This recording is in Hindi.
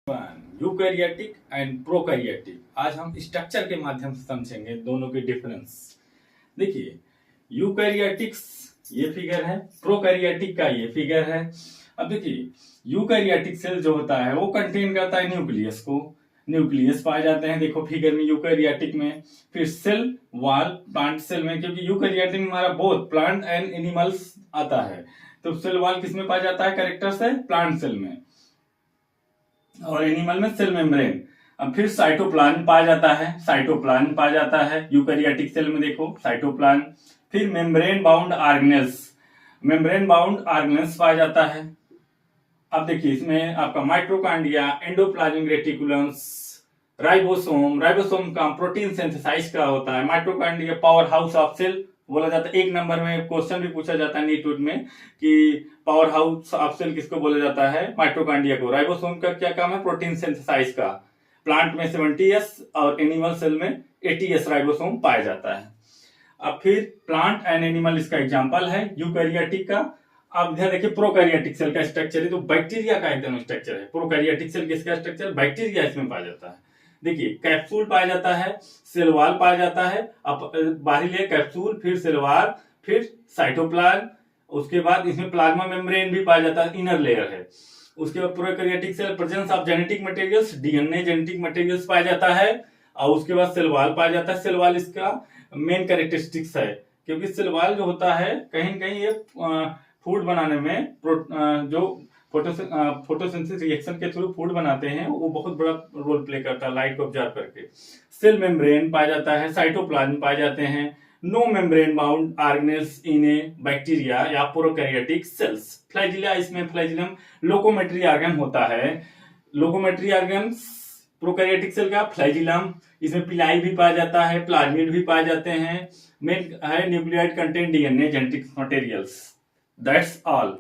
Eukaryotic and prokaryotic. आज हम स्ट्रक्चर के माध्यम से समझेंगे दोनों के डिफरेंस। देखिए, यूकैरियोटिक्स ये फिगर है, प्रोकैरियोटिक का ये फिगर है। अब देखिए, यूकैरियोटिक सेल जो होता है वो कंटेन करता है न्यूक्लियस को। न्यूक्लियस पाए जाते हैं, देखो फिगर में यूकैरियोटिक में। फिर सेल वॉल प्लांट सेल में, क्योंकि यूकैरियोटिक में हमारा बोथ प्लांट एंड एनिमल्स आता है, तो सेल वॉल किस में पाया जाता है? कैरेक्टर्स है प्लांट सेल में, और एनिमल में सेल मेम्ब्रेन। अब फिर साइटोप्लाज्म पाया जाता है, साइटोप्लाज्म पाया जाता है यूकैरियोटिक सेल में, देखो साइटोप्लाज्म। फिर membrane bound organelles, membrane bound organelles पाया जाता है। अब देखिए, इसमें आपका mitochondria, endoplasmic reticulums, ribosome. Ribosome का प्रोटीन सिंथेसाइज का होता है। Mitochondria power house of cell बोला जाता है। एक नंबर में क्वेश्चन भी पूछा जाता है नीट में कि पावर हाउस ऑफ सेल किसको बोला जाता है? माइटोकॉन्ड्रिया को। राइबोसोम का क्या काम है? प्रोटीन सिंथेसाइज का। प्लांट में 70S और एनिमल सेल में 80S राइबोसोम पाया जाता है। अब फिर प्लांट एंड एनिमल इसका एग्जांपल है यूकैरियोटिक का। अब ध्यान देखिए, प्रोकैरियोटिक सेल का स्ट्रक्चर है तो बैक्टीरिया का एकदम स्ट्रक्चर है। प्रोकैरियोटिक सेल किसका स्ट्रक्चर? बैक्टीरिया इसमें पाया जाता है। देखिए, कैप्सूल पाया जाता है, सेल वॉल पाया जाता है, अब बाहरी लेयर कैप्सूल, फिर सेल वॉल, फिर साइटोप्लाज्म, उसके बाद इसमें प्लाज्मा मेम्ब्रेन भी पाया जाता है, इनर लेयर है। उसके बाद prokaryotic cell presence of genetic materials, DNA genetic materials पाया जाता है, और उसके बाद सेल वॉल पाया जाता है। सेल वॉल इसका मेन कैरेक्टरिस्टिक्स है, क्योंकि सेल वॉल जो होता है कहीं कहीं ये फूड बनाने में जो फोटोसिंथेसिस रिएक्शन के थ्रू फूड बनाते हैं वो बहुत बड़ा रोल प्ले करता है, लाइट को ऑब्जर्व करके। सेल मेम्ब्रेन पाया जाता है, साइटोप्लाज्म पाए जाते हैं। नो मेम्ब्रेन बाउंड ऑर्गेनेल्स इन ए बैक्टीरिया या प्रोकैरियोटिक सेल्स। फ्लैजिला, इसमें फ्लैजिलम लोकोमेट्री ऑर्गन होता है। लोकोमेट्री ऑर्गन प्रोकैरियोटिक सेल का फ्लैजिलम, इसमें पिलाई भी पाया जाता है, प्लाज्मिड भी पाए जाते हैं। मेन है nucleoid content DNA genetic materials. That's all.